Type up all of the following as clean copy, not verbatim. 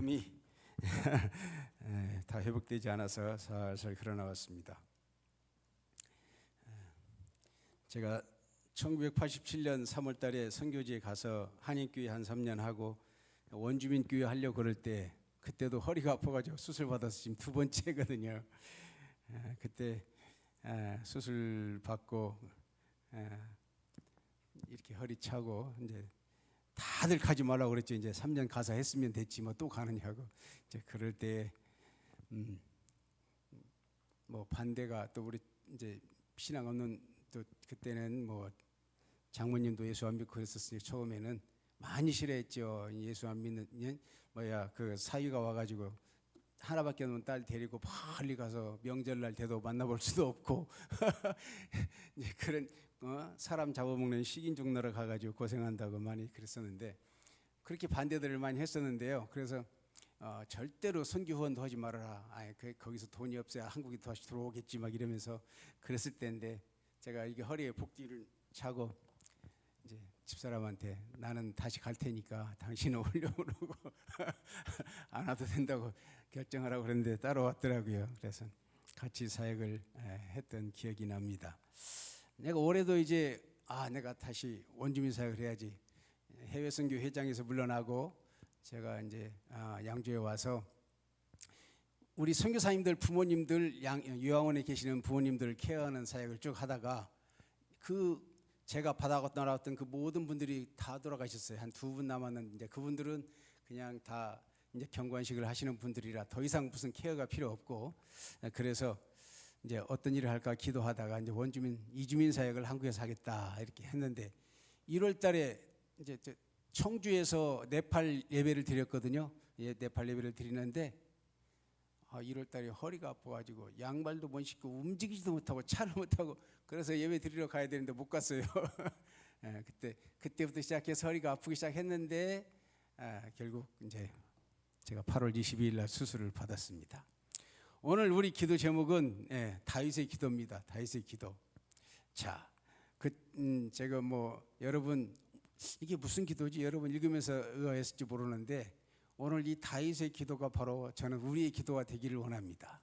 몸이 다 회복되지 않아서 살살 흘러나왔습니다. 제가 1987년 3월 달에 선교지에 가서 한인교회 한 3년 하고 원주민교회 하려고 그럴 때 그때도 허리가 아파가지고 수술 받아서 지금 두 번째거든요. 그때 수술 받고 이렇게 허리 차고 이제 다들 가지 말라고 그랬죠. 이제 3년 가서 했으면 됐지 뭐 또 가느냐고. 이제 그럴 때 뭐 반대가 또 우리 이제 신앙 없는 또 그때는 뭐 장모님도 예수 안 믿고 그랬었으니 처음에는 많이 싫어했죠. 예수 안 믿는 그 사위가 와가지고 하나밖에 없는 딸 데리고 빨리 가서 명절날 돼도 만나볼 수도 없고 이제 그런 사람 잡아먹는 식인종 나라 가가지고 고생한다고 많이 그랬었는데 그렇게 반대들을 많이 했었는데요. 그래서 절대로 선교 후원도 하지 말아라. 거기서 돈이 없어야 한국에 다시 들어오겠지 막 이러면서 그랬을 때인데 제가 이게 허리에 복뒤를 차고 이제 집사람한테 나는 다시 갈 테니까 당신은 올려오라고 안 와도 된다고 결정하라고 그랬는데 따라왔더라고요. 그래서 같이 사역을 했던 기억이 납니다. 내가 올해도 이제 내가 다시 원주민 사역을 해야지. 해외 선교 회장에서 물러나고 제가 이제 양주에 와서 우리 선교사님들 부모님들 요양원에 계시는 부모님들 케어하는 사역을 쭉 하다가 제가 받아 나왔던 그 모든 분들이 다 돌아가셨어요. 한 두 분 남았는데 그분들은 그냥 다 이제 경관식을 하시는 분들이라 더 이상 무슨 케어가 필요 없고 그래서 이제 어떤 일을 할까 기도하다가 이제 원주민 이주민 사역을 한국에서 하겠다 이렇게 했는데 1월 달에 이제 청주에서 네팔 예배를 드렸거든요. 네팔 예배를 드리는데 1월 달에 허리가 아파가지고 양말도 못 신고 움직이지도 못하고 차를 못하고 그래서 예배 드리러 가야 되는데 못 갔어요. 그때부터 시작해서 허리가 아프기 시작했는데 결국 이제 제가 8월 22일 날 수술을 받았습니다. 오늘 우리 기도 제목은 다윗의 기도입니다. 다윗의 기도. 자, 제가 여러분 이게 무슨 기도지? 여러분 읽으면서 의아했을지 모르는데 오늘 이 다윗의 기도가 바로 저는 우리의 기도가 되기를 원합니다.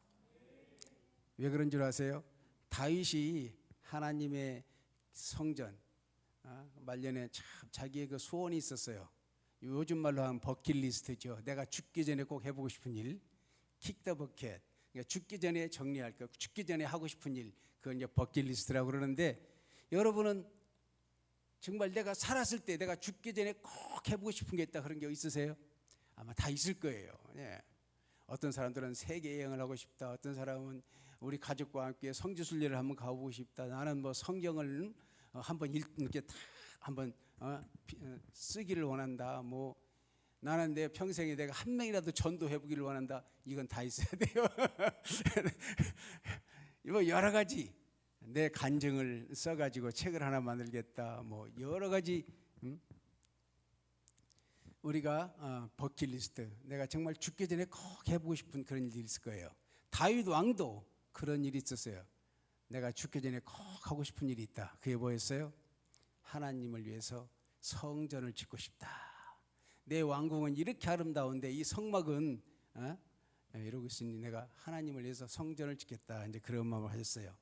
왜 그런 줄 아세요? 다윗이 하나님의 성전 말년에 참 자기의 그 소원이 있었어요. 요즘 말로 하면 버킷리스트죠. 내가 죽기 전에 꼭 해보고 싶은 일, 킥 더 버킷. 그러니까 죽기 전에 정리할 거, 죽기 전에 하고 싶은 일, 그건 이제 버킷리스트라고 그러는데 여러분은 정말 내가 살았을 때 내가 죽기 전에 꼭 해보고 싶은 게 있다 그런 게 있으세요? 아마 다 있을 거예요. 어떤 사람들은 세계 여행을 하고 싶다. 어떤 사람은 우리 가족과 함께 성지순례를 한번 가보고 싶다. 나는 성경을 한번 이렇게 다 한번 쓰기를 원한다. 나는 내 평생에 내가 한 명이라도 전도해보기를 원한다. 이건 다 있어야 돼요. 여러 가지 내 간증을 써가지고 책을 하나 만들겠다. 여러 가지 우리가 버킷리스트 내가 정말 죽기 전에 꼭 해보고 싶은 그런 일이 있을 거예요. 다윗 왕도 그런 일이 있었어요. 내가 죽기 전에 꼭 하고 싶은 일이 있다. 그게 뭐였어요? 하나님을 위해서 성전을 짓고 싶다. 내 왕궁은 이렇게 아름다운데 이 성막은 이러고 있으니 내가 하나님을 위해서 성전을 짓겠다. 이제 그런 마음을 하셨어요.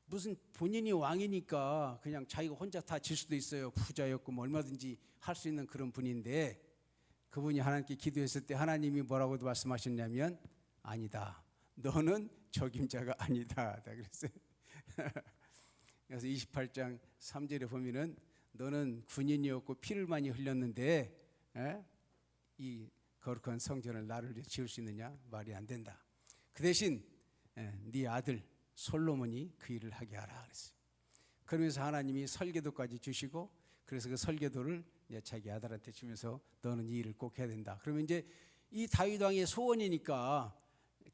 무슨 본인이 왕이니까 그냥 자기가 혼자 다 질 수도 있어요. 부자였고 얼마든지 할 수 있는 그런 분인데 그분이 하나님께 기도했을 때 하나님이 뭐라고도 말씀하셨냐면 아니다. 너는 적임자가 아니다. 그랬어요. 그래서 28장 3절에 보면은 너는 군인이었고 피를 많이 흘렸는데 이 거룩한 성전을 나를 위해 지을 수 있느냐? 말이 안 된다. 그 대신 네 아들 솔로몬이 그 일을 하게 하라 그랬어요. 그러면서 하나님이 설계도까지 주시고 그래서 그 설계도를 자기 아들한테 주면서 너는 이 일을 꼭 해야 된다. 그러면 이제 이 다윗 왕의 소원이니까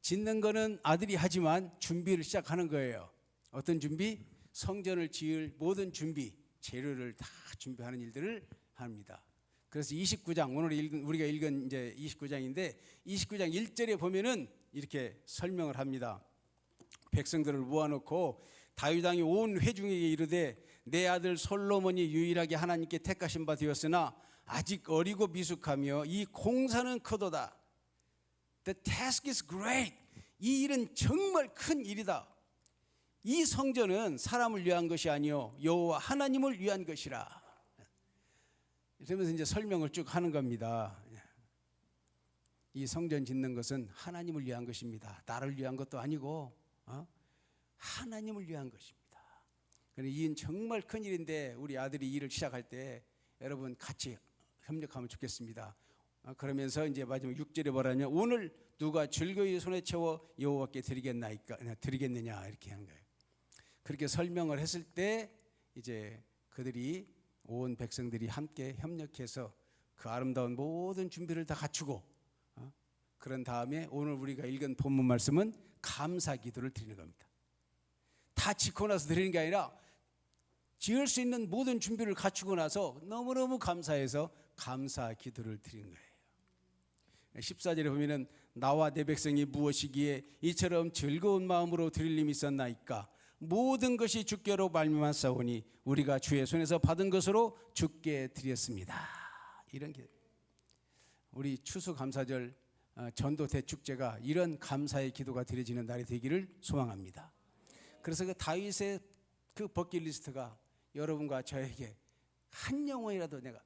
짓는 거는 아들이 하지만 준비를 시작하는 거예요. 어떤 준비? 성전을 지을 모든 준비, 재료를 다 준비하는 일들을 합니다. 그래서 29장 오늘 우리가 읽은 이제 29장인데 29장 1절에 보면은 이렇게 설명을 합니다. 백성들을 모아놓고 다윗 왕이 온 회중에게 이르되 내 아들 솔로몬이 유일하게 하나님께 택하신 바 되었으나 아직 어리고 미숙하며 이 공사는 크도다. The task is great. 이 일은 정말 큰 일이다. 이 성전은 사람을 위한 것이 아니요 여호와 하나님을 위한 것이라. 그러면서 이제 설명을 쭉 하는 겁니다. 이 성전 짓는 것은 하나님을 위한 것입니다. 나를 위한 것도 아니고 하나님을 위한 것입니다. 이 일은 정말 큰 일인데 우리 아들이 이 일을 시작할 때 여러분 같이 협력하면 좋겠습니다. 그러면서 이제 마지막 6절에 뭐라냐면 오늘 누가 즐거이 손에 채워 여호와께 드리겠느냐 이렇게 하는 거예요. 그렇게 설명을 했을 때 이제 그들이 온 백성들이 함께 협력해서 그 아름다운 모든 준비를 다 갖추고 그런 다음에 오늘 우리가 읽은 본문 말씀은 감사 기도를 드리는 겁니다. 다 짓고 나서 드리는 게 아니라 지을 수 있는 모든 준비를 갖추고 나서 너무너무 감사해서 감사 기도를 드리는 거예요. 14절에 보면은 나와 내 백성이 무엇이기에 이처럼 즐거운 마음으로 드릴 힘이 있었나이까. 모든 것이 주께로 말미암았사오니 우리가 주의 손에서 받은 것으로 주께 드렸습니다. 이런 게 우리 추수감사절 전도 대축제가 이런 감사의 기도가 드려지는 날이 되기를 소망합니다. 그래서 그 다윗의 그 버킷리스트가 여러분과 저에게 한 영혼이라도 내가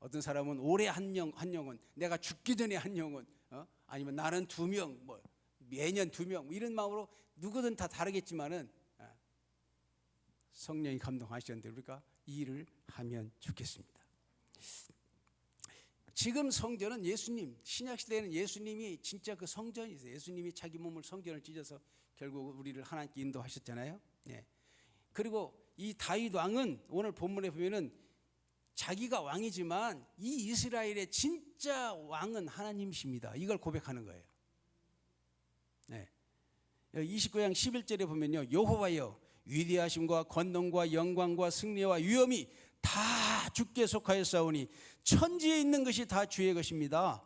어떤 사람은 올해 한 영혼, 내가 죽기 전에 한 영혼, 아니면 나는 2명, 뭐 매년 2명, 뭐 이런 마음으로 누구든 다 다르겠지만은 성령이 감동하시는데 우리가 이 일을 하면 좋겠습니다. 지금 성전은 예수님, 신약 시대에는 예수님이 진짜 그 성전이세요. 예수님이 자기 몸을 성전을 찢어서 결국 우리를 하나님께 인도하셨잖아요. 네. 그리고 이 다윗 왕은 오늘 본문에 보면은 자기가 왕이지만 이 이스라엘의 진짜 왕은 하나님이십니다. 이걸 고백하는 거예요. 네. 29장 11절에 보면요, 여호와여 위대하심과 권능과 영광과 승리와 위엄이 다 주께 속하였사오니 천지에 있는 것이 다 주의 것입니다.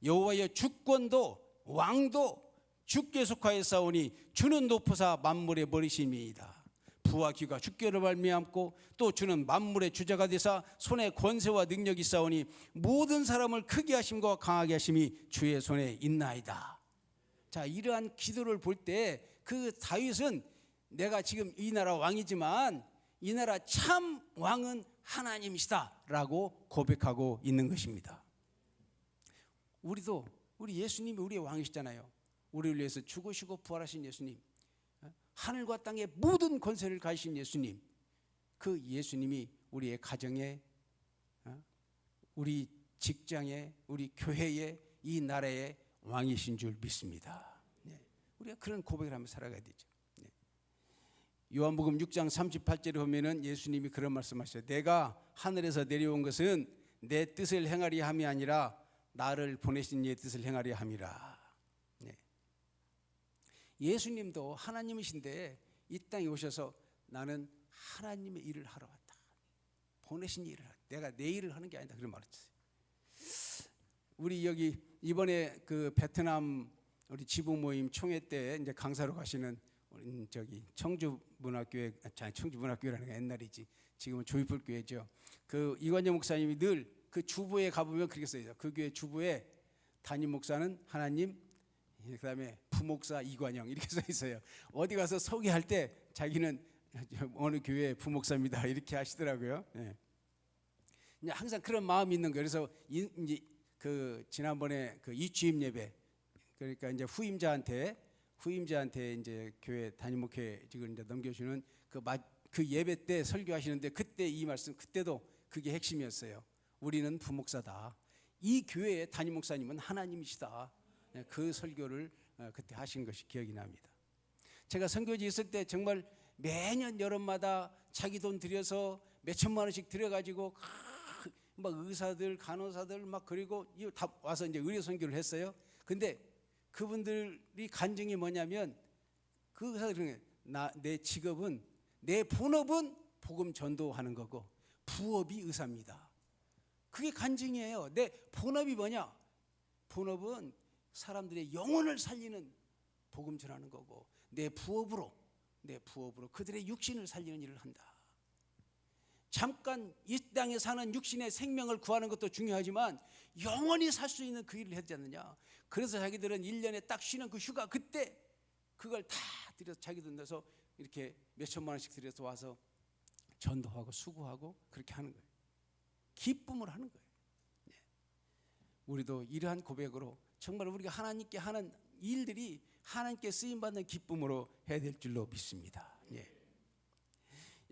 여호와여 주권도 왕도 주께 속하였사오니 주는 높으사 만물의 머리심이이다. 부와 귀가 주께로 말미암고 또 주는 만물의 주자가 되사 손에 권세와 능력이 있사오니 모든 사람을 크게 하심과 강하게 하심이 주의 손에 있나이다. 자, 이러한 기도를 볼 때 그 다윗은 내가 지금 이 나라 왕이지만 이 나라 참 왕은 하나님이시다라고 고백하고 있는 것입니다. 우리도 우리 예수님이 우리의 왕이시잖아요. 우리를 위해서 죽으시고 부활하신 예수님, 하늘과 땅의 모든 권세를 가지신 예수님, 그 예수님이 우리의 가정에, 우리 직장에, 우리 교회에, 이 나라의 왕이신 줄 믿습니다. 우리가 그런 고백을 하며 살아가야 되죠. 요한복음 6장 38절에 보면은 예수님이 그런 말씀하셨어요. 내가 하늘에서 내려온 것은 내 뜻을 행하리 함이 아니라 나를 보내신 이의 뜻을 행하리 함이라. 예수님도 하나님이신데 이 땅에 오셔서 나는 하나님의 일을 하러 왔다. 보내신 일을 하러, 내가 내 일을 하는 게 아니다. 그런 말을 했어요. 우리 여기 이번에 그 베트남 우리 지부 모임 총회 때 이제 강사로 가시는 우리 저기 청주문화교회, 청주문화교회라는 게 옛날이지. 지금은 조이풀교회죠. 그 이관영 목사님이 늘 그 주부에 가보면 그렇게 써있어요. 그 교회 주부에 담임 목사는 하나님, 그다음에 부목사 이관영 이렇게 써 있어요. 어디 가서 소개할 때 자기는 어느 교회 부목사입니다 이렇게 하시더라고요. 네. 항상 그런 마음이 있는 거예요. 그래서 이제 그 지난번에 그 이취임 예배, 그러니까 이제 후임자한테 이제 교회 담임 목회직을 이제 넘겨주는 그 예배 때 설교하시는데 그때 이 말씀, 그때도 그게 핵심이었어요. 우리는 부목사다. 이 교회의 담임 목사님은 하나님이시다. 그 설교를 그때 하신 것이 기억이 납니다. 제가 선교지 있을 때 정말 매년 여름마다 자기 돈 들여서 몇 천만 원씩 들여가지고 막 의사들, 간호사들 막 그리고 다 와서 이제 의료 선교를 했어요. 근데 그분들이 간증이 뭐냐면 그 의사들은 내 직업은, 내 본업은 복음 전도하는 거고 부업이 의사입니다. 그게 간증이에요. 내 본업이 뭐냐? 본업은 사람들의 영혼을 살리는 복음 전하는 거고 내 부업으로 그들의 육신을 살리는 일을 한다. 잠깐 이 땅에 사는 육신의 생명을 구하는 것도 중요하지만 영원히 살 수 있는 그 일을 하지 않느냐. 그래서 자기들은 1년에 딱 쉬는 그 휴가 그때 그걸 다 들여서 자기 돈 내서 이렇게 몇천만 원씩 들여서 와서 전도하고 수고하고 그렇게 하는 거예요. 기쁨을 하는 거예요. 우리도 이러한 고백으로 정말 우리가 하나님께 하는 일들이 하나님께 쓰임받는 기쁨으로 해야 될 줄로 믿습니다.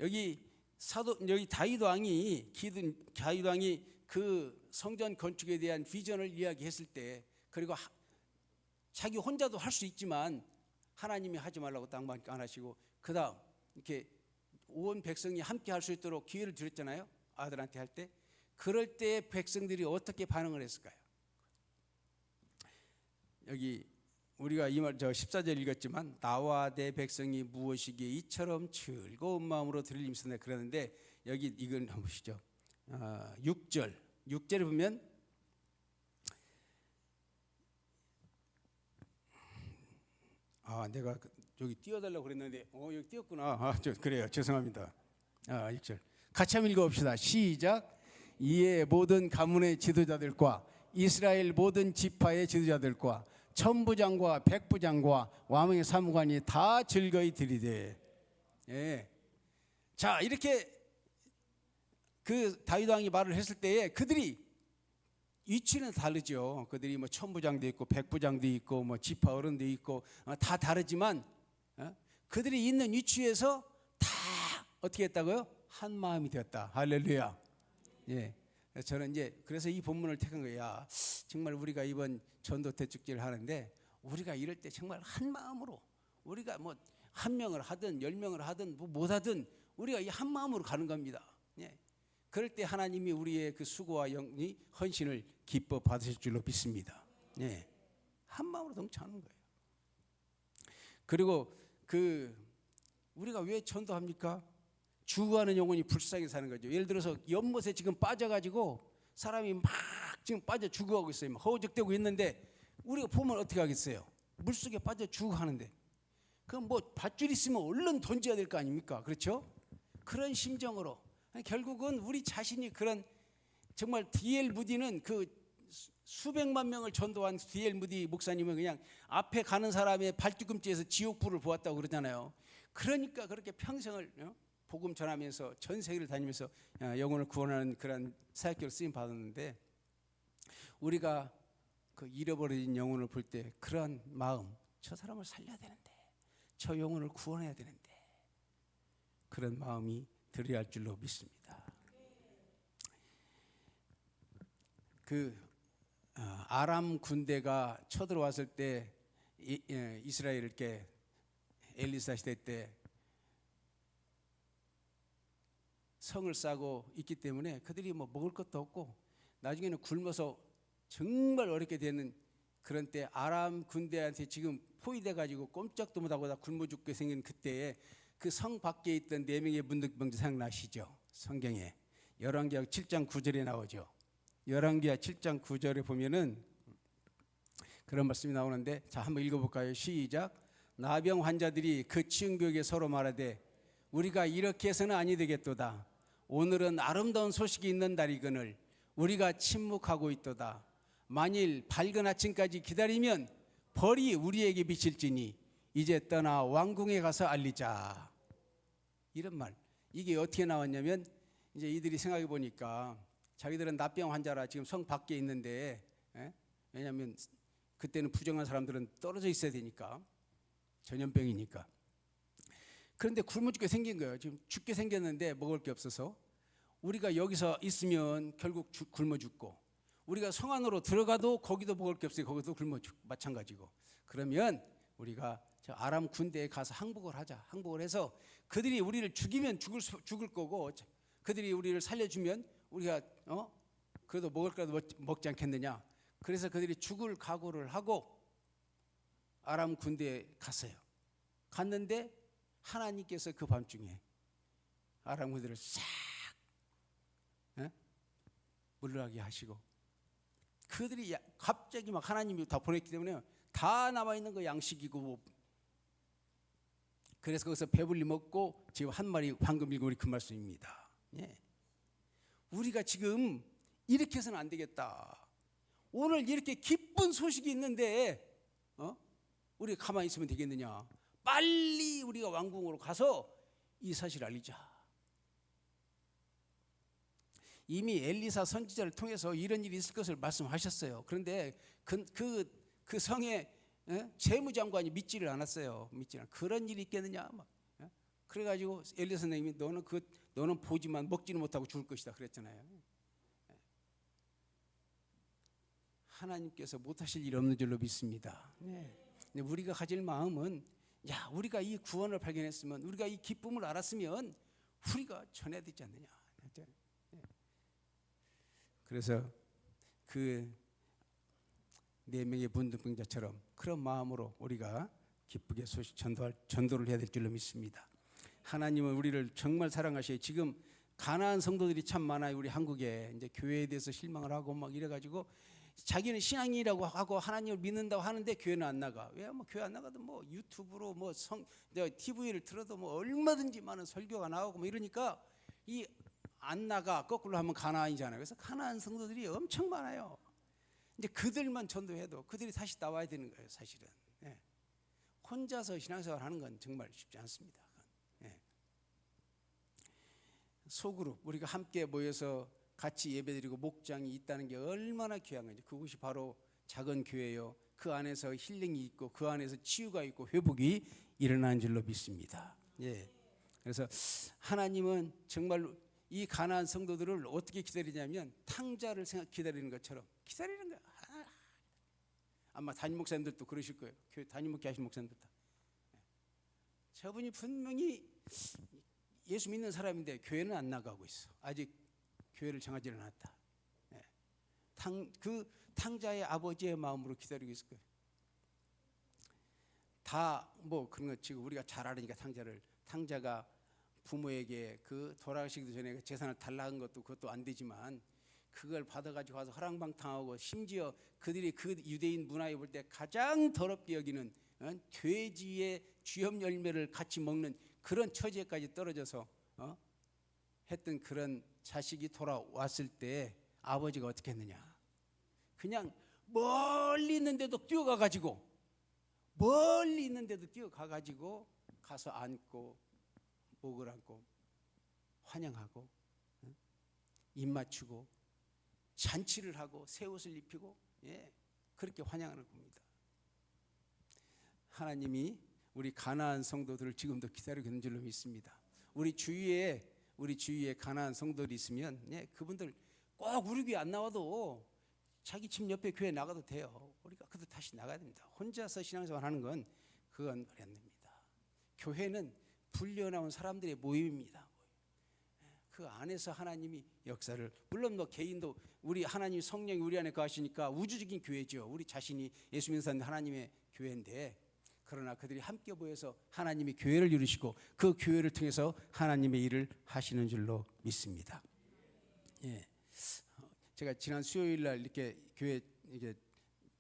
여기 다윗 왕이 그 성전 건축에 대한 비전을 이야기했을 때, 그리고 자기 혼자도 할 수 있지만 하나님이 하지 말라고 딱 안 하시고 그다음 이렇게 온 백성이 함께 할 수 있도록 기회를 드렸잖아요. 아들한테 할 때. 그럴 때 백성들이 어떻게 반응을 했을까요? 여기 우리가 이 말 14절 읽었지만 나와 내 백성이 무엇이기에 이처럼 즐거운 마음으로 들림쓰네 그러는데, 여기 이건 한번 보시죠. 6절에 보면 내가 여기 띄워달라고 그랬는데 여기 띄웠구나. 그래요. 죄송합니다. 6절 같이 한번 읽어봅시다. 시작. 이에 모든 가문의 지도자들과 이스라엘 모든 지파의 지도자들과 천부장과 백부장과 왕의 사무관이 다 즐거이 들이되. 자, 이렇게 그 다윗 왕이 말을 했을 때에 그들이 위치는 다르죠. 그들이 뭐 천부장도 있고 백부장도 있고 뭐 지파 어른도 있고 다 다르지만 그들이 있는 위치에서 다 어떻게 했다고요? 한 마음이 되었다. 할렐루야. 저는 이제 그래서 이 본문을 택한 거야. 정말 우리가 이번 전도 대축제를 하는데 우리가 이럴 때 정말 한 마음으로, 우리가 뭐 한 명을 하든 10명을 하든 뭐 못하든 우리가 이 한 마음으로 가는 겁니다. 그럴 때 하나님이 우리의 그 수고와 영이 헌신을 기뻐 받으실 줄로 믿습니다. 한 마음으로 동참하는 거예요. 그리고 우리가 왜 전도합니까? 죽어가는 영혼이 불쌍히 사는 거죠. 예를 들어서 연못에 지금 빠져가지고 사람이 막 지금 빠져 죽어가고 있어요. 막 허우적대고 있는데 우리가 보면 어떻게 하겠어요? 물속에 빠져 죽어가는데 그럼 뭐 밧줄 있으면 얼른 던져야 될 거 아닙니까? 그렇죠? 그런 심정으로 결국은 우리 자신이 그런, 정말 D.L. 무디는 그 수백만 명을 전도한 D.L. 무디 목사님은 그냥 앞에 가는 사람의 발뒤꿈치에서 지옥불을 보았다고 그러잖아요. 그러니까 그렇게 평생을 복음 전하면서 전 세계를 다니면서 영혼을 구원하는 그런 사역자로 쓰임 받았는데, 우리가 그 잃어버린 영혼을 볼 때 그러한 마음, 저 사람을 살려야 되는데, 저 영혼을 구원해야 되는데, 그런 마음이 들어야 할 줄로 믿습니다. 아람 군대가 쳐들어왔을 때 이스라엘께 엘리사 시대 때 성을 싸고 있기 때문에 그들이 뭐 먹을 것도 없고 나중에는 굶어서 정말 어렵게 되는 그런 때, 아람 군대한테 지금 포위돼 가지고 꼼짝도 못하고 다 굶어 죽게 생긴 그때에 그 성 밖에 있던 4명의 문득병자 생각나시죠? 성경에 열왕기하 7장 9절에 나오죠. 열왕기하 7장 9절에 보면은 그런 말씀이 나오는데, 자 한번 읽어볼까요? 시작. 나병 환자들이 그 치은교에게 서로 말하되 우리가 이렇게 해서는 아니 되겠도다. 오늘은 아름다운 소식이 있는 날이거늘 우리가 침묵하고 있도다. 만일 밝은 아침까지 기다리면 벌이 우리에게 비칠지니 이제 떠나 왕궁에 가서 알리자. 이런 말. 이게 어떻게 나왔냐면, 이제 이들이 생각해 보니까 자기들은 납병 환자라 지금 성 밖에 있는데, 왜냐하면 그때는 부정한 사람들은 떨어져 있어야 되니까, 전염병이니까. 그런데 굶어 죽게 생긴 거예요. 지금 죽게 생겼는데 먹을 게 없어서 우리가 여기서 있으면 결국 굶어 죽고, 우리가 성 안으로 들어가도 거기도 먹을 게 없어요. 거기도 굶어 죽고 마찬가지고. 그러면 우리가 저 아람 군대에 가서 항복을 하자. 항복을 해서 그들이 우리를 죽이면 죽을 거고, 그들이 우리를 살려주면 우리가 그래도 먹을 거라도 먹지 않겠느냐. 그래서 그들이 죽을 각오를 하고 아람 군대에 갔어요. 갔는데 하나님께서 그 밤중에 아람 군대를 싹 물러가게 하시고, 그들이 갑자기 막 하나님이 다 보냈기 때문에 다 남아있는 거 양식이고, 그래서 거기서 배불리 먹고 지금 한 마리 황금 일굴이 그 말씀입니다. 우리가 지금 이렇게 해서는 안 되겠다. 오늘 이렇게 기쁜 소식이 있는데 우리가 가만히 있으면 되겠느냐. 빨리 우리가 왕궁으로 가서 이 사실을 알리자. 이미 엘리사 선지자를 통해서 이런 일이 있을 것을 말씀하셨어요. 그런데 그 성의 재무장관이 믿지를 않았어요. 그런 일이 있겠느냐. 그래가지고 엘리사 선생님이 너는 보지만 먹지는 못하고 죽을 것이다 그랬잖아요. 하나님께서 못하실 일 없는 줄로 믿습니다. 근데 우리가 가질 마음은 우리가 이 구원을 발견했으면, 우리가 이 기쁨을 알았으면 우리가 전해야 되지 않느냐. 그래서 그 4명의 문둥병자처럼 그런 마음으로 우리가 기쁘게 소식 전도를 해야 될 줄로 믿습니다. 하나님은 우리를 정말 사랑하셔요. 지금 가난한 성도들이 참 많아요. 우리 한국에 이제 교회에 대해서 실망을 하고 막 이래가지고 자기는 신앙이라고 하고 하나님을 믿는다고 하는데 교회는 안 나가. 왜? 교회 안 나가도 유튜브로 TV를 틀어도 얼마든지 많은 설교가 나오고 이러니까 이 안 나가. 거꾸로 하면 가난이잖아요. 그래서 가난한 성도들이 엄청 많아요. 이제 그들만 전도해도 그들이 다시 나와야 되는 거예요, 사실은. 혼자서 신앙생활 하는 건 정말 쉽지 않습니다. 소그룹, 우리가 함께 모여서 같이 예배드리고 목장이 있다는 게 얼마나 귀한 건지. 그곳이 바로 작은 교회요. 그 안에서 힐링이 있고 그 안에서 치유가 있고 회복이 일어나는 줄로 믿습니다. 그래서 하나님은 정말 이 가난한 성도들을 어떻게 기다리냐면 탕자를 기다리는 것처럼 기다리는 거야. 아마 담임 목사님들도 그러실 거예요. 교회 담임 목회 하신 목사님들도. 저분이 분명히 예수 믿는 사람인데 교회는 안 나가고 있어. 아직 교회를 정하지는 않았다. 그 탕자의 아버지의 마음으로 기다리고 있을 거예요. 다 그런 거 지금 우리가 잘 알으니까 탕자가 부모에게 그 돌아가시기 전에 재산을 달라는 것도 그것도 안 되지만 그걸 받아가지고 와서 허랑방탕하고 심지어 그들이 그 유대인 문화에 볼 때 가장 더럽게 여기는 돼지의 쥐염 열매를 같이 먹는 그런 처지에까지 떨어져서 했던 그런 자식이 돌아왔을 때 아버지가 어떻게 했느냐. 그냥 멀리 있는데도 뛰어가가지고 가서 안고 목을 안고 환영하고 입 맞추고 잔치를 하고 새 옷을 입히고 그렇게 환영하는 겁니다. 하나님이 우리 가난한 성도들을 지금도 기다리고 있는 줄로 믿습니다. 우리 주위에 가난한 성도들이 있으면 그분들 꼭 우리 교회 안 나와도 자기 집 옆에 교회 나가도 돼요. 우리가 그도 다시 나가야 됩니다. 혼자서 신앙생활 하는 건 그건 말이 안 됩니다. 교회는 불려나온 사람들의 모임입니다. 그 안에서 하나님이 역사를, 물론 개인도 우리 하나님 성령이 우리 안에 거하시니까 우주적인 교회죠. 우리 자신이 예수 믿는 사람 하나님의 교회인데, 그러나 그들이 함께 모여서 하나님이 교회를 이루시고 그 교회를 통해서 하나님의 일을 하시는 줄로 믿습니다. 제가 지난 수요일 날 이렇게 교회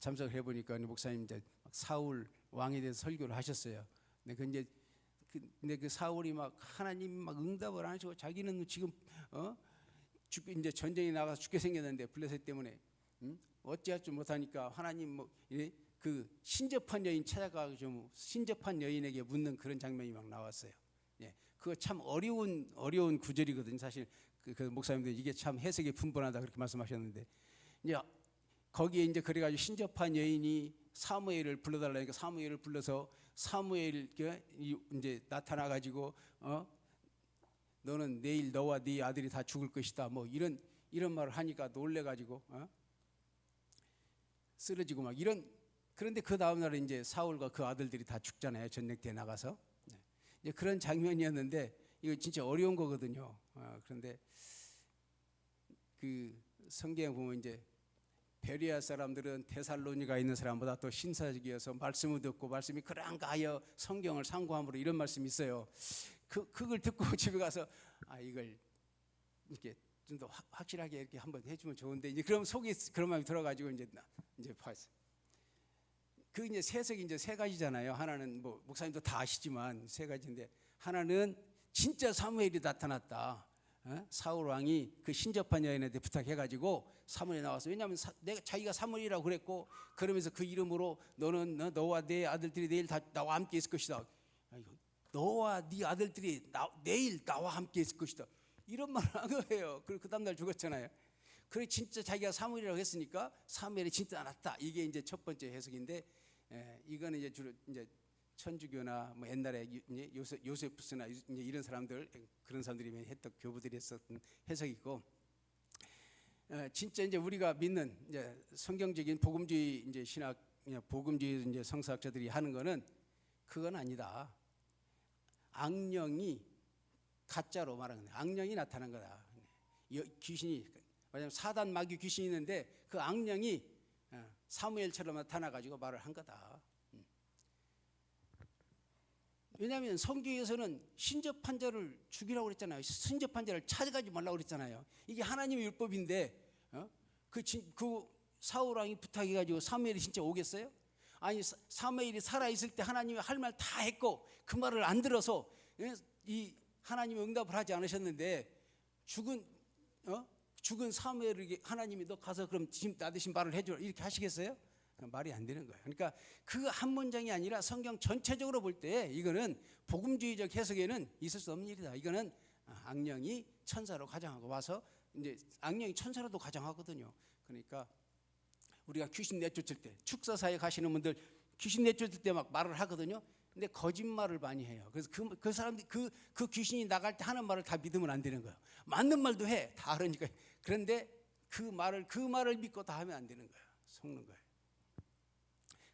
참석을 해보니까 목사님 이제 사울 왕에 대해서 설교를 하셨어요. 근데 그 사울이 하나님 응답을 안 하시고 자기는 지금 이제 전쟁에 나가서 죽게 생겼는데 블레셋 때문에 어찌할 줄 못하니까 하나님 그 신접한 여인 찾아가서 신접한 여인에게 묻는 그런 장면이 나왔어요. 그거 참 어려운 구절이거든요. 사실 그 목사님들 이게 참 해석이 분분하다 그렇게 말씀하셨는데, 이제 거기에 이제 그래가지고 신접한 여인이 사무엘을 불러달라니까 사무엘을 불러서 사무엘 이제 나타나가지고 너는 내일 너와 네 아들이 다 죽을 것이다 이런 말을 하니까 놀래가지고 쓰러지고 그런데 그 다음 날에 이제 사울과 그 아들들이 다 죽잖아요. 전쟁터에 나가서. 이제 그런 장면이었는데 이거 진짜 어려운 거거든요. 그런데 그 성경에 보면 이제 베레아 사람들은 데살로니가 있는 사람보다 더 신사적이어서 말씀을 듣고 말씀이 그런가 하여 성경을 상고함으로 이런 말씀이 있어요. 그걸 듣고 집에 가서 이걸 이렇게 좀 더 확실하게 이렇게 한번 해주면 좋은데, 이제 그럼 속에 그런 마음이 들어가지고 이제 봤어요. 그 이제 세석이 이제 세 가지잖아요. 하나는 목사님도 다 아시지만 세 가지인데, 하나는 진짜 사무엘이 나타났다. 사울 왕이 그 신접한 여인한테 부탁해가지고 사무엘에 나와서, 왜냐하면 내가 자기가 사무엘이라고 그랬고, 그러면서 그 이름으로 너는 너와 네 아들들이 내일 다 나와 함께 있을 것이다. 너와 네 아들들이 내일 나와 함께 있을 것이다. 이런 말을 한 거예요. 그리고 그 다음날 죽었잖아요. 그래 진짜 자기가 사무엘이라고 했으니까 사무엘이 진짜 나왔다. 이게 이제 첫 번째 해석인데, 이거는 이제 주로 이제 천주교나 뭐 옛날에 요세푸스나 이제 이런 사람들, 그런 사람들이 했던 교부들이 했었던 해석이고, 진짜 이제 우리가 믿는 이제 성경적인 복음주의 이제 신학, 복음주의 이제 성서학자들이 하는 거는 그건 아니다. 악령이 가짜로 말하는 거야. 악령이 나타난 거다. 귀신이, 왜냐하면 사단 마귀 귀신이 있는데 그 악령이 사무엘처럼 나타나가지고 말을 한 거다. 왜냐하면 성경에서는 신접한 자를 죽이라고 그랬잖아요. 신접한 자를 찾아가지 말라고 그랬잖아요. 이게 하나님의 율법인데, 그 사울 왕이 부탁해가지고 사무엘이 진짜 오겠어요? 아니, 사무엘이 살아있을 때 하나님이 할 말 다 했고 그 말을 안 들어서 이 하나님이 응답을 하지 않으셨는데, 죽은 사무엘에게 하나님이 너 가서 그럼 나 대신 말을 해줘 이렇게 하시겠어요? 말이 안 되는 거예요. 그러니까 그 한 문장이 아니라 성경 전체적으로 볼 때 이거는 복음주의적 해석에는 있을 수 없는 일이다. 이거는 악령이 천사로 가장하고 와서, 이제 악령이 천사로도 가장하거든요. 그러니까 우리가 귀신 내쫓을 때, 축사사에 가시는 분들 귀신 내쫓을 때 막 말을 하거든요. 근데 거짓말을 많이 해요. 그래서 그 사람들이 그 귀신이 나갈 때 하는 말을 다 믿으면 안 되는 거예요. 맞는 말도 해. 다 그러니까. 그런데 그 말을 믿고 다 하면 안 되는 거예요. 속는 거예요.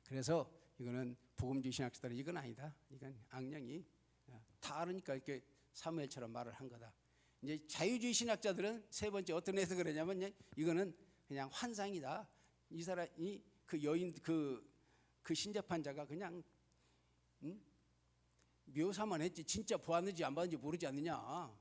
그래서 이거는 복음주의 신학자들은 이건 아니다. 이건 악령이 다 알으니까 이렇게 사무엘처럼 말을 한 거다. 이제 자유주의 신학자들은 세 번째 어떤 해석을 하냐면, 이거는 그냥 환상이다. 이 사람이 그 여인 그 신접한 자가 그냥 묘사만 했지 진짜 보았는지 안 봤는지 모르지 않느냐.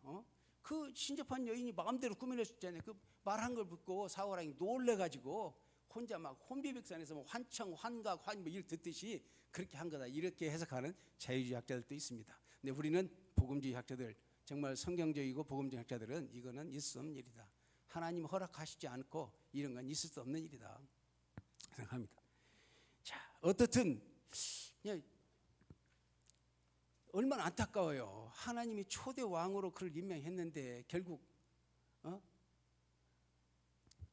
그 신접한 여인이 마음대로 꾸며낼 수 있잖아요. 그 말한 걸 듣고 사울 왕이 놀래가지고 혼자 막 혼비백산에서 뭐 환청, 환각, 뭐 이렇게 듣듯이 그렇게 한 거다. 이렇게 해석하는 자유주의 학자들도 있습니다. 근데 우리는 복음주의 학자들, 정말 성경적이고 복음주의 학자들은 이거는 있을 수 없는 일이다. 하나님 허락하시지 않고 이런 건 있을 수 없는 일이다 생각합니다. 자, 어떻든 얼마나 안타까워요. 하나님이 초대 왕으로 그를 임명했는데 결국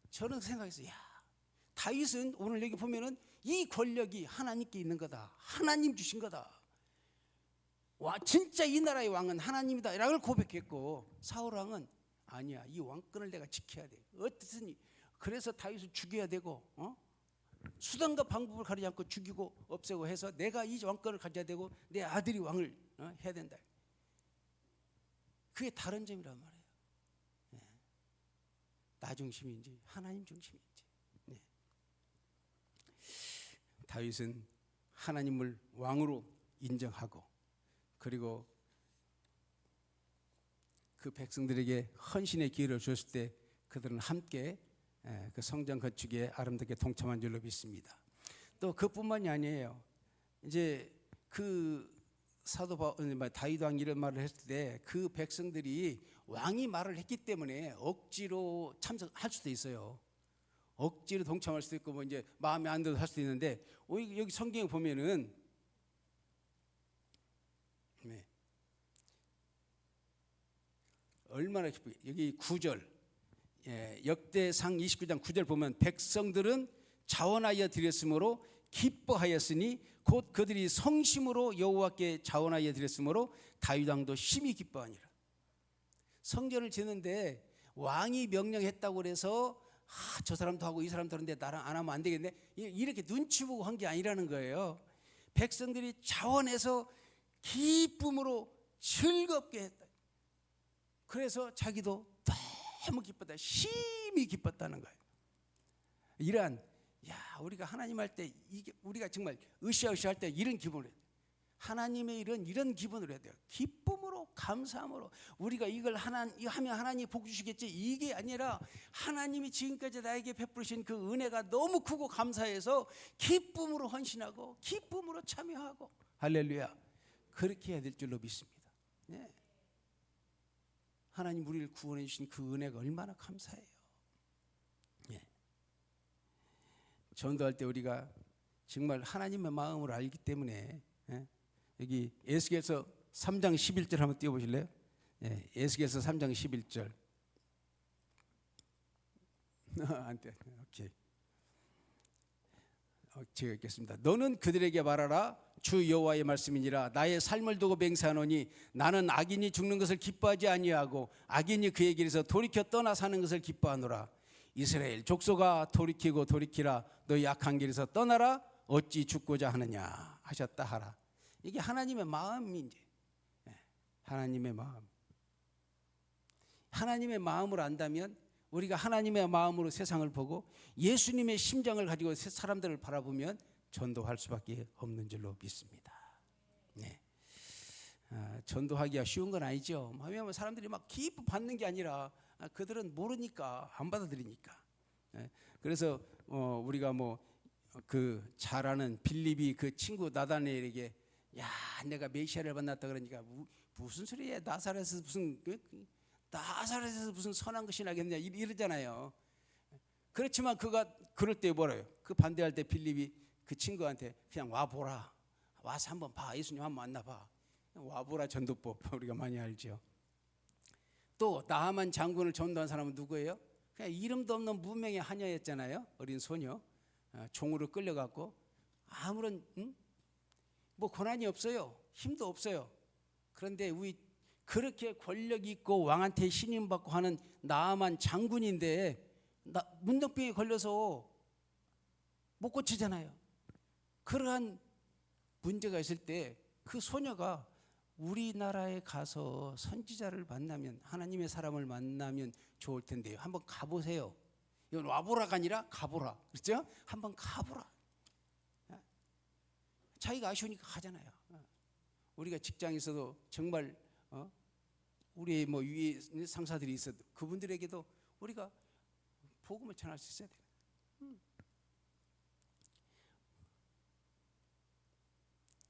저는 생각했어요. 다윗은 오늘 여기 보면은 이 권력이 하나님께 있는 거다. 하나님 주신 거다. 와, 진짜 이 나라의 왕은 하나님이다 라고 고백했고, 사울 왕은 아니야, 이 왕권을 내가 지켜야 돼. 어떻든 그래서 다윗을 죽여야 되고, 수단과 방법을 가리지 않고 죽이고 없애고 해서 내가 이 왕권을 가져야 되고 내 아들이 왕을 해야 된다. 그게 다른 점이란 말이에요. 나 중심인지 하나님 중심인지. 다윗은 하나님을 왕으로 인정하고, 그리고 그 백성들에게 헌신의 기회를 주었을 때 그들은 함께 그 성전 건축에 아름답게 동참한 줄로 믿습니다. 또 그뿐만이 아니에요. 이제 그 사도 다윗 왕이 이런 말을 했을 때 그 백성들이 왕이 말을 했기 때문에 억지로 참석할 수도 있어요. 억지로 동참할 수도 있고, 뭐 이제 마음에 안 들어서 할 수도 있는데, 여기 성경에 보면은 얼마나 기쁘게, 여기 9절, 역대상 29장 9절 보면 백성들은 자원하여 드렸으므로 기뻐하였으니 곧 그들이 성심으로 여호와께 자원하여 드렸으므로 다윗 왕도 심히 기뻐하니라. 성전을 짓는데 왕이 명령했다고 그래서 저 사람도 하고 이 사람도 하는데 나랑 안 하면 안 되겠네, 이렇게 눈치 보고 한 게 아니라는 거예요. 백성들이 자원해서 기쁨으로 즐겁게 했다. 그래서 자기도 너무 기뻤다, 심히 기뻤다는 거예요. 이러한, 우리가 하나님 할 때 이게 우리가 정말 으쌰으쌰 할 때 이런 기분을 해야 돼요. 하나님의 일은 이런 기분으로 해야 돼요. 기쁨으로, 감사함으로. 우리가 이걸 하면 하나님이 복 주시겠지, 이게 아니라 하나님이 지금까지 나에게 베푸신 그 은혜가 너무 크고 감사해서 기쁨으로 헌신하고 기쁨으로 참여하고, 할렐루야, 그렇게 해야 될 줄로 믿습니다. 하나님 우리를 구원해 주신 그 은혜가 얼마나 감사해요. 예. 전도할 때 우리가 정말 하나님의 마음을 알기 때문에, 예. 여기 에스겔서 3장 11절 한번 띄워보실래요? 예. 에스겔서 3장 11절. 안 돼. 오케이. 제가 읽겠습니다. 너는 그들에게 말하라. 주 여호와의 말씀이니라. 나의 삶을 두고 맹세하노니 나는 악인이 죽는 것을 기뻐하지 아니하고 악인이 그의 길에서 돌이켜 떠나 사는 것을 기뻐하노라. 이스라엘 족속아 돌이키고 돌이키라. 너 약한 길에서 떠나라. 어찌 죽고자 하느냐 하셨다 하라. 이게 하나님의 마음인지, 하나님의 마음. 하나님의 마음을 안다면 우리가 하나님의 마음으로 세상을 보고 예수님의 심정을 가지고 사람들을 바라보면 전도할 수밖에 없는 줄로 믿습니다. 네. 전도하기가 쉬운 건 아니죠. 왜냐하면 사람들이 막 기뻐 받는 게 아니라 그들은 모르니까, 안 받아들이니까. 네. 그래서 우리가 그 잘 아는 빌립이 그 친구 나다나엘에게 야 내가 메시아를 만났다 그러니까 무슨 소리야, 나사렛에서 무슨 선한 것이 나겠냐 이러잖아요. 그렇지만 그가 그럴 때 뭐래요? 그 반대할 때 빌립이 그 친구한테 그냥 와보라, 와서 한번 봐, 예수님 한번 만나봐. 와보라 전도법 우리가 많이 알죠. 또 나하만 장군을 전도한 사람은 누구예요? 그냥 이름도 없는 무명의 하녀였잖아요. 어린 소녀, 종으로 끌려갔고 아무런 뭐 권한이 없어요, 힘도 없어요. 그런데 우리 그렇게 권력 있고 왕한테 신임받고 하는 나하만 장군인데 문둥병에 걸려서 못 고치잖아요. 그러한 문제가 있을 때 그 소녀가 우리나라에 가서 선지자를 만나면, 하나님의 사람을 만나면 좋을 텐데요. 한번 가보세요. 이건 와보라가 아니라 가보라. 그렇죠? 한번 가보라. 자기가 아쉬우니까 가잖아요. 우리가 직장에서도 정말 우리 위에 상사들이 있어도 그분들에게도 우리가 복음을 전할 수 있어야 돼요.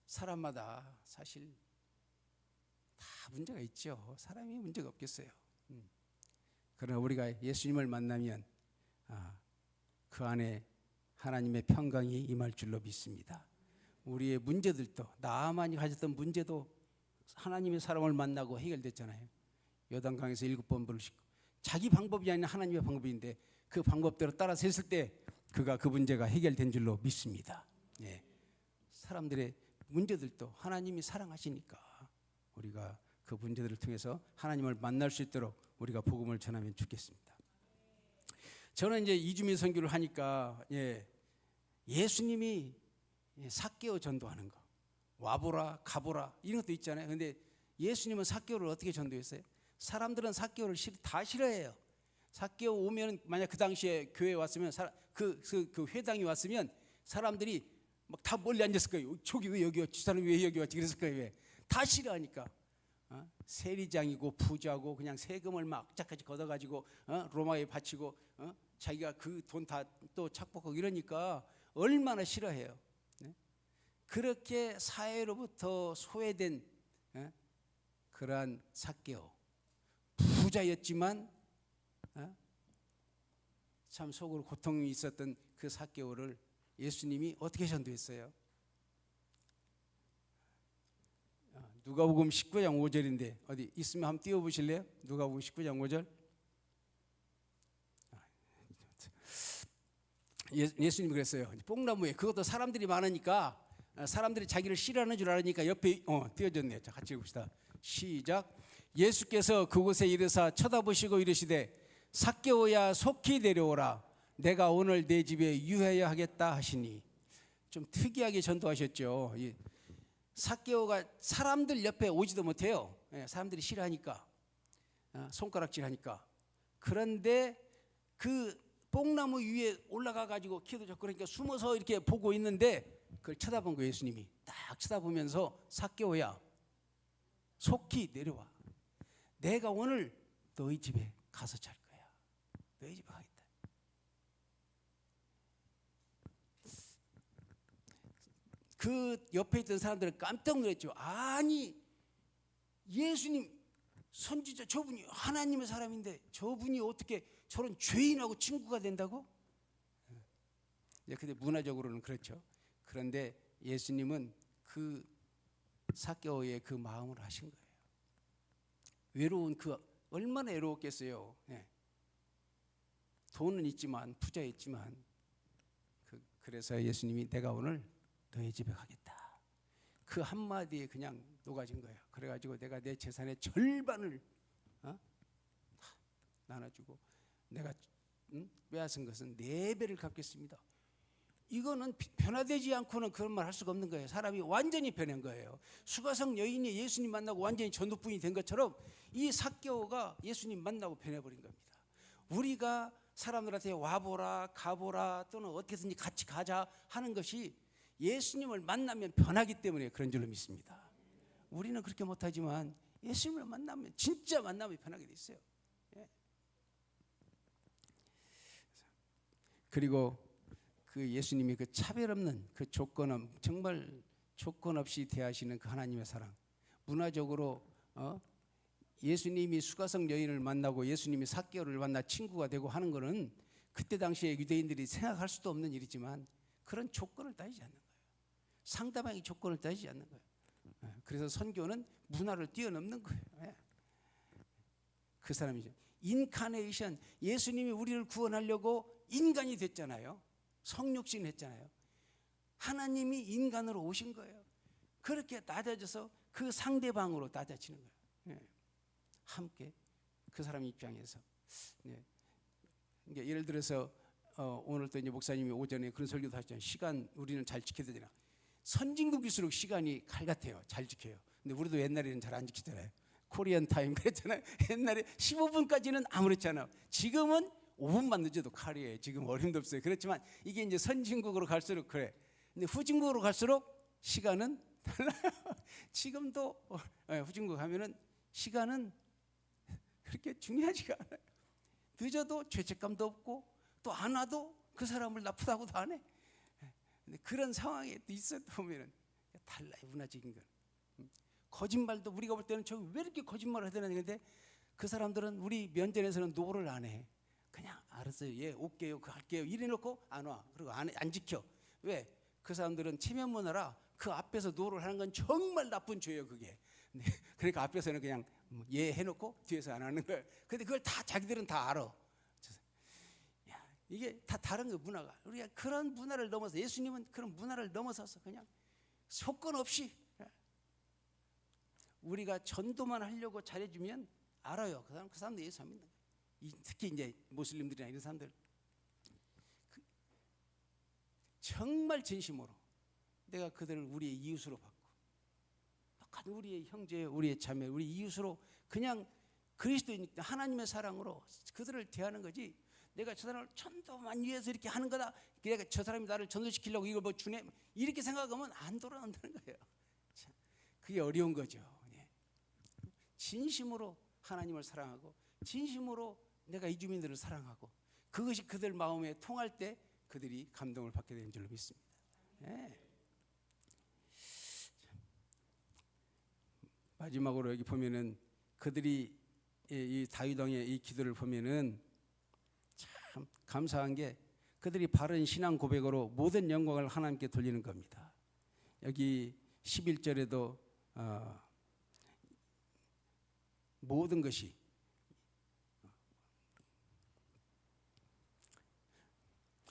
사람마다 사실 다 문제가 있죠. 사람이 문제가 없겠어요. 그러나 우리가 예수님을 만나면 그 안에 하나님의 평강이 임할 줄로 믿습니다. 우리의 문제들도, 나만이 가졌던 문제도 하나님의 사람을 만나고 해결됐잖아요. 요단강에서 7번 부르시고, 자기 방법이 아니라 하나님의 방법인데 그 방법대로 따라서 했을 때 그가 그 문제가 해결된 줄로 믿습니다. 예. 사람들의 문제들도 하나님이 사랑하시니까 우리가 그 문제들을 통해서 하나님을 만날 수 있도록 우리가 복음을 전하면 좋겠습니다. 저는 이제 이주민 선교를 하니까 예수님이 삭개오 전도하는 거, 와보라 가보라 이런 것도 있잖아요. 근데 예수님은 삭개오를 어떻게 전도했어요? 사람들은 삭개오를 다 싫어해요. 삭개오 오면 만약 그 당시에 교회에 왔으면 그 회당이 왔으면 사람들이 막 다 멀리 앉았을 거예요. 저기 왜 여기 왔지? 저 사람이 왜 여기 왔지? 그랬을 거예요. 왜? 다 싫어하니까. 세리장이고 부자고 그냥 세금을 막 악착같이 걷어가지고 로마에 바치고 자기가 그 돈 다 또 착복하고 이러니까 얼마나 싫어해요. 그렇게 사회로부터 소외된 그러한 삭개오, 부자였지만 참 속으로 고통이 있었던 그 삭개오를 예수님이 어떻게 전도했어요? 누가복음 19장 5절인데 어디 있으면 한번 띄워보실래요? 누가복음 19장 5절. 예수님이 그랬어요. 뽕나무에, 그것도 사람들이 많으니까 사람들이 자기를 싫어하는 줄 알으니까 옆에 띄워졌네요. 자, 같이 읽읍시다. 시작. 예수께서 그곳에 이르사 쳐다보시고 이르시되 삭개오야 속히 내려오라. 내가 오늘 내 집에 유하여 하겠다 하시니. 좀 특이하게 전도하셨죠. 삭개오가 사람들 옆에 오지도 못해요. 사람들이 싫어하니까, 손가락질하니까. 그런데 그 뽕나무 위에 올라가 가지고 키도 좋고 그러니까 숨어서 이렇게 보고 있는데 그걸 쳐다본 거예요. 예수님이 딱 쳐다보면서 삭개오야 속히 내려와. 내가 오늘 너희 집에 가서 잘 거야. 너희 집에 가겠다. 그 옆에 있던 사람들은 깜짝 놀랐죠. 아니 예수님 선지자 저분이 하나님의 사람인데 저분이 어떻게 저런 죄인하고 친구가 된다고? 근데 문화적으로는 그렇죠. 그런데 예수님은 그 삭개오의 그 마음을 하신 거예요. 외로운 그 얼마나 외로웠겠어요. 네. 돈은 있지만 부자였지만 그래서 예수님이 내가 오늘 너희 집에 가겠다. 그 한마디에 그냥 녹아진 거예요. 그래가지고 내가 내 재산의 절반을 나눠주고 내가 빼앗은 것은 4배를 갚겠습니다. 이거는 변화되지 않고는 그런 말 할 수가 없는 거예요. 사람이 완전히 변한 거예요. 수가성 여인이 예수님 만나고 완전히 전도뿐이 된 것처럼 이 삭개오가 예수님 만나고 변해버린 겁니다. 우리가 사람들한테 와보라 가보라 또는 어떻게든지 같이 가자 하는 것이 예수님을 만나면 변하기 때문에 그런 줄로 믿습니다. 우리는 그렇게 못하지만 예수님을 만나면 진짜 만나면 변하게 돼 있어요. 예. 그리고 그 예수님이 그 차별 없는 그 정말 조건 없이 대하시는 그 하나님의 사랑. 문화적으로 예수님이 수가성 여인을 만나고 예수님이 삭개오를 만나 친구가 되고 하는 것은 그때 당시에 유대인들이 생각할 수도 없는 일이지만 그런 조건을 따지지 않는 거예요. 상대방의 조건을 따지지 않는 거예요. 그래서 선교는 문화를 뛰어넘는 거예요. 그 사람이죠. 인카네이션, 예수님이 우리를 구원하려고 인간이 됐잖아요. 성육신 했잖아요. 하나님이 인간으로 오신 거예요. 그렇게 낮아져서 그 상대방으로 낮아지는 거예요. 함께 그 사람 입장에서. 그러니까 예를 들어서 오늘 또 이제 목사님이 오전에 그런 설교도 하셨잖아요. 시간 우리는 잘 지켜야 되나. 선진국일수록 시간이 칼 같아요. 잘 지켜요. 근데 우리도 옛날에는 잘 안 지키잖아요. 코리안 타임 그랬잖아요. 옛날에 15분까지는 아무렇잖아요. 지금은 5분만 늦어도 칼이에요. 지금 어림도 없어요. 그렇지만 이게 이제 선진국으로 갈수록 그래. 근데 후진국으로 갈수록 시간은 달라요. 지금도 후진국 하면은 시간은 그렇게 중요하지가 않아요. 늦어도 죄책감도 없고 또 안 와도 그 사람을 나쁘다고도 안 해. 근데 그런 상황에 있어 보면은 달라요. 문화적인 건. 거짓말도 우리가 볼 때는 저 왜 이렇게 거짓말을 해야 되나 근데 그 사람들은 우리 면전에서는 노를 안 해. 그냥 알았어요. 예, 올게요. 갈게요. 이래 놓고 안 와. 그리고 안 지켜. 왜? 그 사람들은 체면 문화라 그 앞에서 노를 하는 건 정말 나쁜 죄예요, 그게. 그러니까 앞에서는 그냥 예 해놓고 뒤에서 안 하는 거예요. 근데 그걸 다 자기들은 다 알아. 이게 다 다른 거 문화가. 우리가 그런 문화를 넘어서 예수님은 그런 문화를 넘어서서 그냥 조건 없이 우리가 전도만 하려고 잘해주면 알아요. 그 사람들 예수 안 믿는 거예요. 특히 이제 모슬림들이나 이런 사람들 정말 진심으로 내가 그들을 우리의 이웃으로 받고 우리의 형제, 우리의 자매, 우리 이웃으로 그냥 그리스도인 하나님의 사랑으로 그들을 대하는 거지. 내가 저 사람을 전도만 위해서 이렇게 하는 거다. 내가 저 사람이 나를 전도시키려고 이걸 뭐 주네 이렇게 생각하면 안 돌아온다는 거예요. 그게 어려운 거죠. 진심으로 하나님을 사랑하고 진심으로 내가 이 주민들을 사랑하고 그것이 그들 마음에 통할 때 그들이 감동을 받게 되는 줄로 믿습니다. 마지막으로 여기 보면은 그들이 이 다윗 왕의 이 기도를 보면은 참 감사한 게 그들이 바른 신앙 고백으로 모든 영광을 하나님께 돌리는 겁니다. 여기 11절에도 모든 것이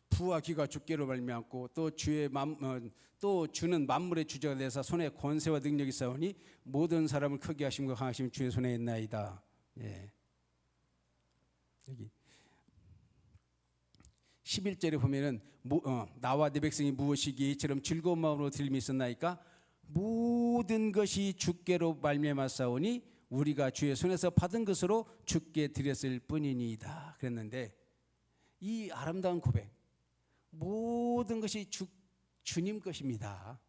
부와 귀가 주께로 말미암고 또 주는 만물의 주제가 되사 손에 권세와 능력이 있사오니 모든 사람을 크게 하심과 강하심 주의 손에 있나이다. 예. 여기 11절에 보면은 나와 내 백성이 무엇이기에 이처럼 즐거운 마음으로 들림이 있었나이까 모든 것이 주께로 말미암았사오니 우리가 주의 손에서 받은 것으로 주께 드렸을 뿐이니이다. 그랬는데 이 아름다운 고백 모든 것이 주님 것입니다.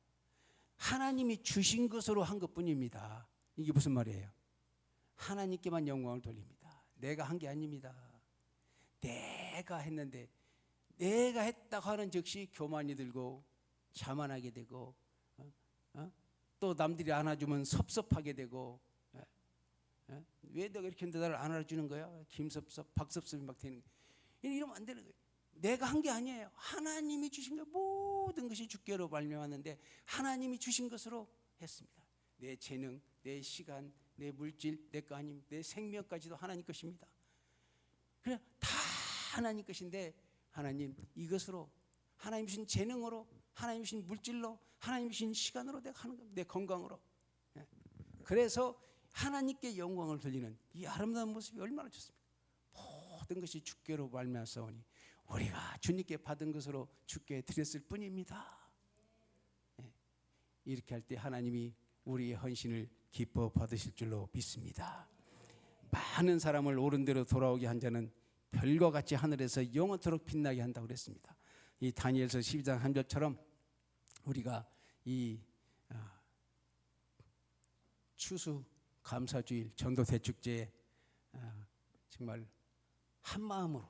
하나님이 주신 것으로 한 것뿐입니다. 이게 무슨 말이에요? 하나님께만 영광을 돌립니다. 내가 한 게 아닙니다. 내가 했는데 내가 했다고 하는 즉시 교만이 들고 자만하게 되고 또 남들이 안아주면 섭섭하게 되고 예? 왜 내가 이렇게 했는데 나를 안 알아주는 거야? 김섭섭, 박섭섭이 막 되는 거야. 이러면 안 되는 거예요. 내가 한 게 아니에요. 하나님이 주신 거 모든 것이 주께로 발명하는데 하나님이 주신 것으로 했습니다. 내 재능, 내 시간, 내 물질, 내 거 아님, 내 생명까지도 하나님 것입니다. 그냥 다 하나님 것인데 하나님 이것으로 하나님 주신 재능으로 하나님 주신 물질로 하나님 주신 시간으로 내가 하는 겁니다. 내 건강으로. 그래서 하나님께 영광을 돌리는 이 아름다운 모습이 얼마나 좋습니까? 모든 것이 주께로 말미암사오니 우리가 주님께 받은 것으로 주께 드렸을 뿐입니다. 이렇게 할 때 하나님이 우리의 헌신을 기뻐 받으실 줄로 믿습니다. 많은 사람을 옳은 대로 돌아오게 한 자는 별과 같이 하늘에서 영원토록 빛나게 한다고 그랬습니다. 이 다니엘서 12장 한 절처럼 우리가 이 추수 감사주일 전도 대축제에 정말 한 마음으로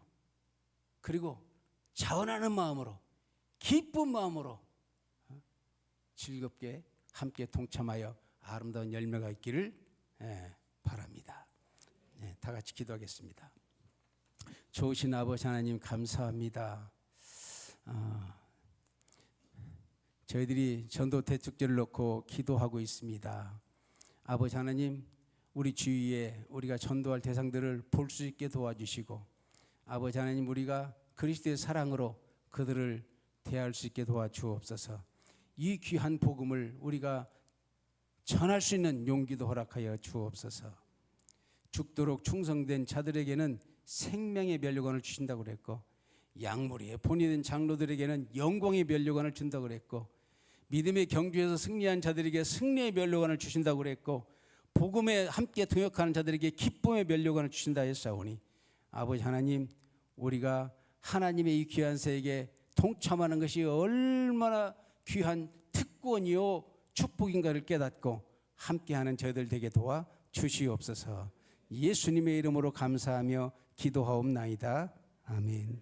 그리고 자원하는 마음으로 기쁜 마음으로 즐겁게 함께 동참하여 아름다운 열매가 있기를 바랍니다. 다 같이 기도하겠습니다. 좋으신 아버지 하나님 감사합니다. 저희들이 전도 대축제를 놓고 기도하고 있습니다. 아버지 하나님, 우리 주위에 우리가 전도할 대상들을 볼 수 있게 도와주시고, 아버지 하나님, 우리가 그리스도의 사랑으로 그들을 대할 수 있게 도와주옵소서. 이 귀한 복음을 우리가 전할 수 있는 용기도 허락하여 주옵소서. 죽도록 충성된 자들에게는 생명의 면류관을 주신다고 그랬고, 약물의 본이 된 장로들에게는 영광의 면류관을 준다고 그랬고, 믿음의 경주에서 승리한 자들에게 승리의 면류관을 주신다고 그랬고, 복음에 함께 동역하는 자들에게 기쁨의 면류관을 주신다 했사오니, 아버지 하나님, 우리가 하나님의 이 귀한 세계에 동참하는 것이 얼마나 귀한 특권이요 축복인가를 깨닫고 함께하는 저희들 되게 도와 주시옵소서. 예수님의 이름으로 감사하며 기도하옵나이다. 아멘.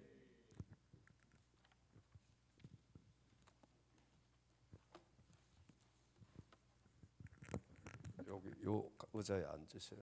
여기 요 의자에 앉으세요.